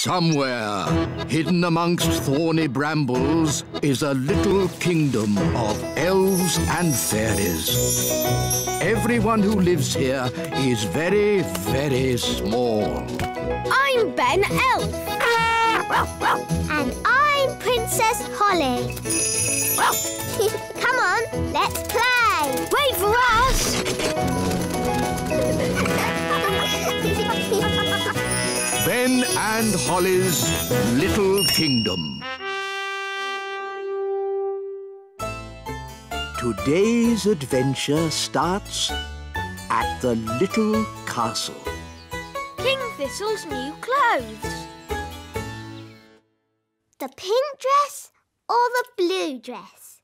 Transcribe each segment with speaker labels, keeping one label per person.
Speaker 1: Somewhere, hidden amongst thorny brambles, is a little kingdom of elves and fairies. Everyone who lives here is very, very small.
Speaker 2: I'm Ben Elf.
Speaker 3: And I'm Princess Holly. Come on, let's play.
Speaker 2: Wait for us.
Speaker 1: Ben and Holly's Little Kingdom. Today's adventure starts at the little castle.
Speaker 2: King Thistle's new clothes.
Speaker 3: The pink dress or the blue dress?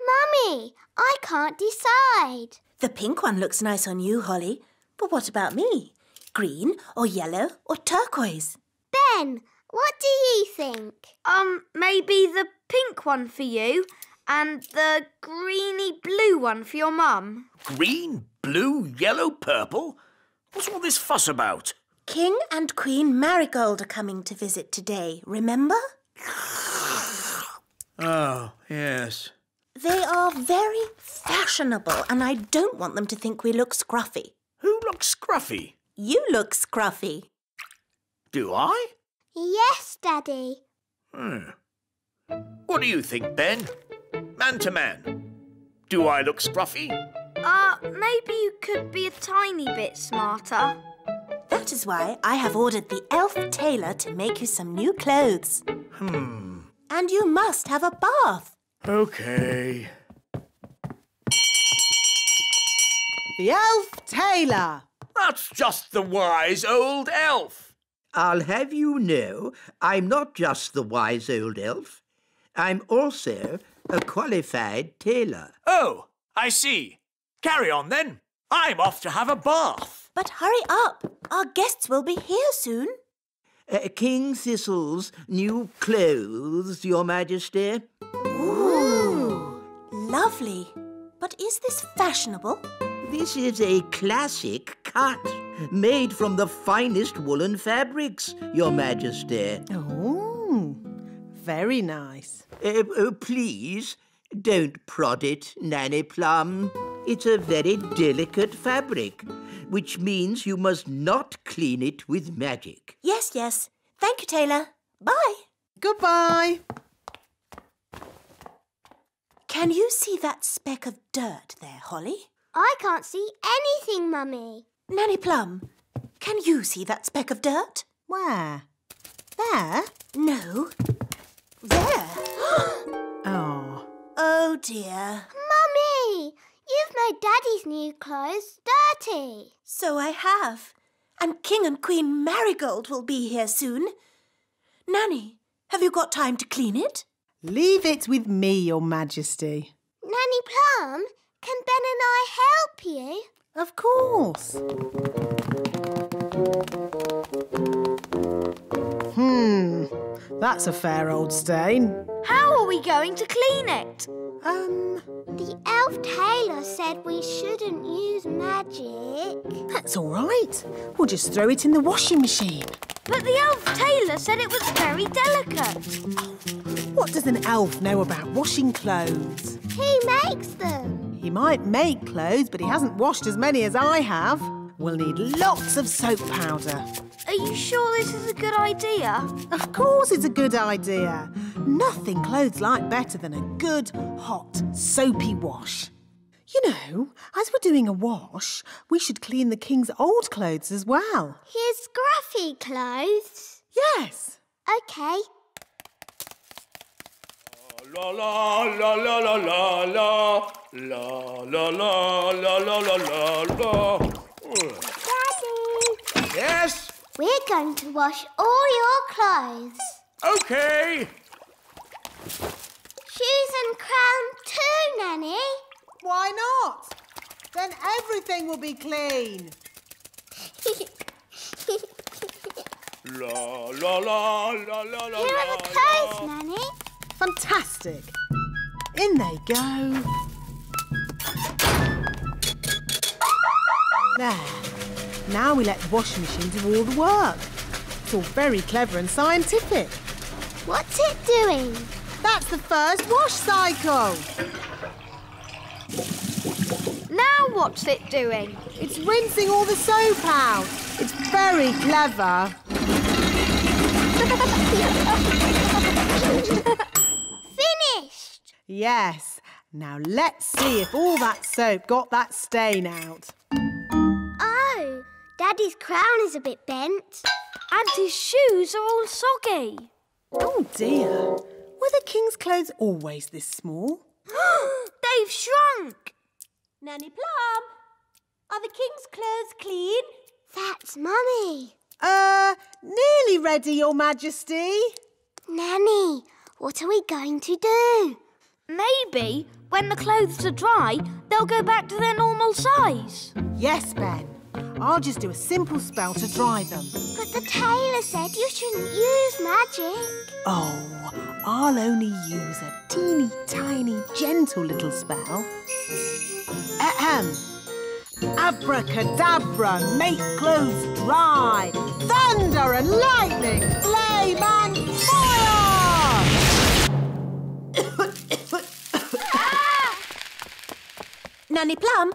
Speaker 3: Mummy, I can't decide.
Speaker 4: The pink one looks nice on you, Holly. But what about me? Green or yellow or turquoise?
Speaker 3: Ben, what do you think?
Speaker 2: Maybe the pink one for you and the greeny blue one for your mum.
Speaker 5: Green, blue, yellow, purple? What's all this fuss about?
Speaker 4: King and Queen Marigold are coming to visit today, remember?
Speaker 5: Oh, yes.
Speaker 4: They are very fashionable and I don't want them to think we look scruffy.
Speaker 5: Who looks scruffy?
Speaker 4: You look scruffy.
Speaker 5: Do I?
Speaker 3: Yes, Daddy.
Speaker 5: What do you think, Ben? Man to man. Do I look scruffy?
Speaker 2: Maybe you could be a tiny bit smarter.
Speaker 4: That is why I have ordered the elf tailor to make you some new clothes. And you must have a bath.
Speaker 5: OK.
Speaker 6: The elf tailor.
Speaker 5: That's just the wise old elf.
Speaker 7: I'll have you know, I'm not just the wise old elf. I'm also a qualified tailor.
Speaker 5: Oh, I see. Carry on, then. I'm off to have a bath.
Speaker 4: But hurry up. Our guests will be here soon.
Speaker 7: King Thistle's new clothes, Your Majesty.
Speaker 4: Ooh, lovely. But is this fashionable?
Speaker 7: This is a classic cut, made from the finest woolen fabrics, Your Majesty.
Speaker 6: Oh, very nice.
Speaker 7: Please, don't prod it, Nanny Plum. It's a very delicate fabric, which means you must not clean it with magic.
Speaker 4: Yes, yes. Thank you, tailor. Bye.
Speaker 6: Goodbye.
Speaker 4: Can you see that speck of dirt there, Holly?
Speaker 3: I can't see anything, Mummy.
Speaker 4: Nanny Plum, can you see that speck of dirt?
Speaker 6: Where? There?
Speaker 4: No. There.
Speaker 6: Oh.
Speaker 4: Oh, dear.
Speaker 3: Mummy, you've made Daddy's new clothes dirty.
Speaker 4: So I have. And King and Queen Marigold will be here soon. Nanny, have you got time to clean it?
Speaker 6: Leave it with me, Your Majesty.
Speaker 3: Nanny Plum, can Ben and I help you?
Speaker 6: Of course. That's a fair old stain.
Speaker 2: How are we going to clean it?
Speaker 3: The elf tailor said we shouldn't use magic.
Speaker 6: That's all right. We'll just throw it in the washing machine.
Speaker 2: But the elf tailor said it was very delicate.
Speaker 6: What does an elf know about washing clothes?
Speaker 3: He makes them.
Speaker 6: He might make clothes, but he hasn't washed as many as I have. We'll need lots of soap powder.
Speaker 2: Are you sure this is a good idea?
Speaker 6: Of course it's a good idea. Nothing clothes like better than a good, hot, soapy wash. You know, as we're doing a wash, we should clean the king's old clothes as well.
Speaker 3: His scruffy clothes?
Speaker 6: Yes.
Speaker 3: OK.
Speaker 5: La la la la la la la la la la la la la la.
Speaker 3: Daddy!
Speaker 5: Yes?
Speaker 3: We're going to wash all your clothes.
Speaker 5: OK.
Speaker 3: Shoes and crown too, Nanny.
Speaker 6: Why not? Then everything will be clean.
Speaker 5: La la la la la la.
Speaker 3: Here are the clothes, Nanny.
Speaker 6: Fantastic. In they go. There. Now we let the washing machine do all the work. It's all very clever and scientific.
Speaker 3: What's it doing?
Speaker 6: That's the first wash cycle.
Speaker 2: Now what's it doing?
Speaker 6: It's rinsing all the soap out. It's very clever.
Speaker 3: Finished!
Speaker 6: Yes. Now let's see if all that soap got that stain out.
Speaker 3: Oh, Daddy's crown is a bit bent.
Speaker 2: And his shoes are all soggy.
Speaker 6: Oh dear. Were the king's clothes always this small?
Speaker 2: They've shrunk.
Speaker 4: Nanny Plum, are the king's clothes clean?
Speaker 3: That's Mummy.
Speaker 6: Nearly ready, Your Majesty.
Speaker 3: Nanny, what are we going to do?
Speaker 2: Maybe when the clothes are dry, they'll go back to their normal size.
Speaker 6: Yes, Ben. I'll just do a simple spell to dry them.
Speaker 3: But the tailor said you shouldn't use magic.
Speaker 6: Oh, I'll only use a teeny tiny gentle little spell. Ahem. Abracadabra, make clothes dry. Thunder and lightning, flame and fire!
Speaker 4: Nanny Plum,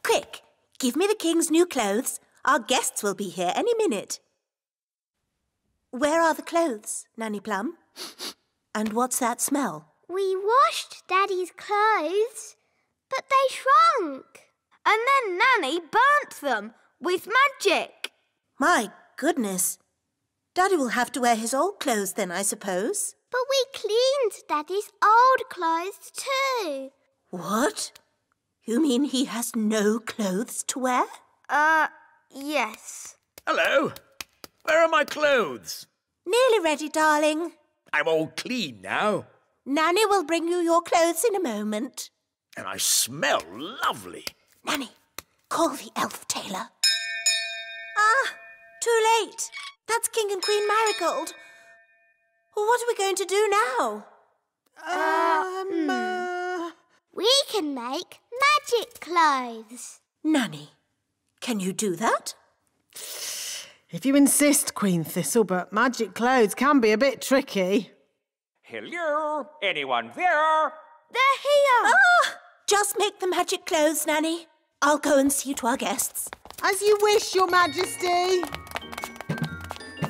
Speaker 4: quick, give me the king's new clothes. Our guests will be here any minute. Where are the clothes, Nanny Plum? And what's that smell?
Speaker 3: We washed Daddy's clothes, but they shrunk.
Speaker 2: And then Nanny burnt them with magic.
Speaker 4: My goodness. Daddy will have to wear his old clothes then, I suppose.
Speaker 3: But we cleaned Daddy's old clothes too.
Speaker 4: What? You mean he has no clothes to wear?
Speaker 2: Yes.
Speaker 5: Hello. Where are my clothes?
Speaker 4: Nearly ready, darling.
Speaker 5: I'm all clean now.
Speaker 4: Nanny will bring you your clothes in a moment.
Speaker 5: And I smell lovely.
Speaker 4: Nanny, call the elf tailor. Ah, too late. That's King and Queen Marigold. Well, what are we going to do now?
Speaker 3: We can make magic clothes.
Speaker 4: Nanny, can you do that?
Speaker 6: If you insist, Queen Thistle, but magic clothes can be a bit tricky.
Speaker 8: Hello? Anyone there?
Speaker 2: They're here.
Speaker 4: Ah, just make the magic clothes, Nanny. I'll go and see to our guests.
Speaker 6: As you wish, Your Majesty.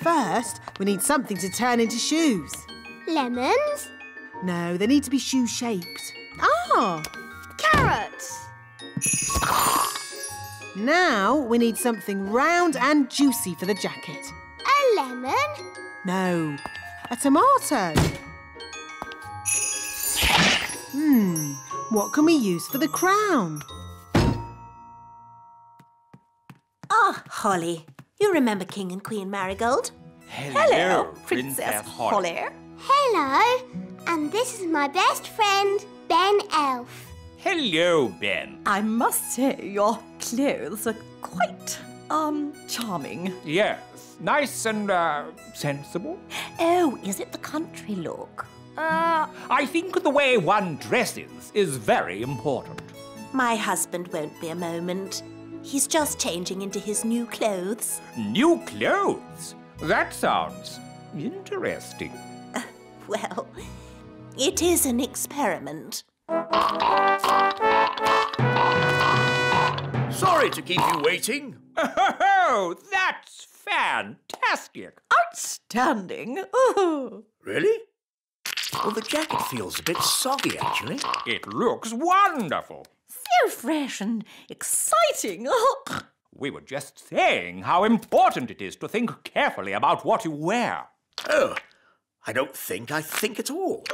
Speaker 6: First, we need something to turn into shoes.
Speaker 3: Lemons?
Speaker 6: No, they need to be shoe-shaped. Ah!
Speaker 2: Carrots.
Speaker 6: Now we need something round and juicy for the jacket.
Speaker 3: A lemon?
Speaker 6: No, a tomato. What can we use for the crown?
Speaker 4: Ah, Holly. You remember King and Queen Marigold?
Speaker 8: Hello, Princess Holly.
Speaker 3: Hello. And this is my best friend, Ben Elf.
Speaker 8: Hello, Ben.
Speaker 9: I must say your clothes are quite, charming.
Speaker 8: Yes, nice and, sensible.
Speaker 9: Oh, is it the country look?
Speaker 8: I think the way one dresses is very important.
Speaker 4: My husband won't be a moment. He's just changing into his new clothes.
Speaker 8: New clothes? That sounds interesting.
Speaker 4: Well, it is an experiment.
Speaker 5: Sorry to keep you waiting.
Speaker 8: Oh, that's fantastic.
Speaker 9: Outstanding. Ooh.
Speaker 5: Really? Well, the jacket feels a bit soggy, actually.
Speaker 8: It looks wonderful.
Speaker 9: So fresh and exciting.
Speaker 8: We were just saying how important it is to think carefully about what you wear.
Speaker 5: Oh, I don't think I think at all.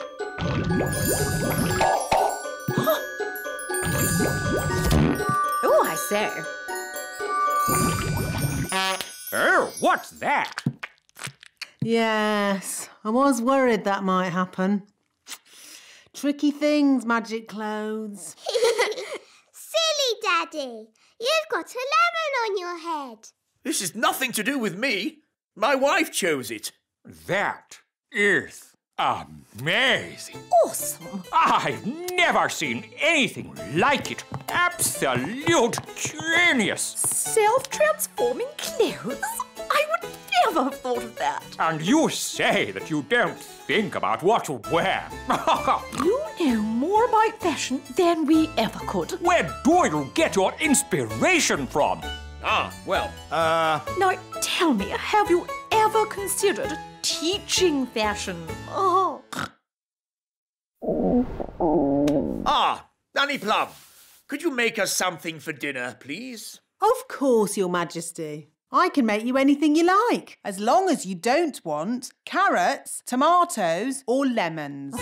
Speaker 9: Oh, I say.
Speaker 8: Oh, what's that?
Speaker 6: Yes, I was worried that might happen. Tricky things, magic clothes.
Speaker 3: Silly Daddy. You've got a lemon on your head.
Speaker 5: This is nothing to do with me. My wife chose it.
Speaker 8: That is amazing.
Speaker 9: Awesome.
Speaker 8: I've never seen anything like it. Absolute genius.
Speaker 9: Self-transforming clothes? I would never have thought of that.
Speaker 8: And you say that you don't think about what to wear.
Speaker 9: You know more about fashion than we ever could.
Speaker 8: Where do you get your inspiration from?
Speaker 9: Now, tell me, have you ever considered teaching fashion? Oh.
Speaker 10: Nanny Plum, could you make us something for dinner, please?
Speaker 6: Of course, Your Majesty. I can make you anything you like, as long as you don't want carrots, tomatoes or lemons.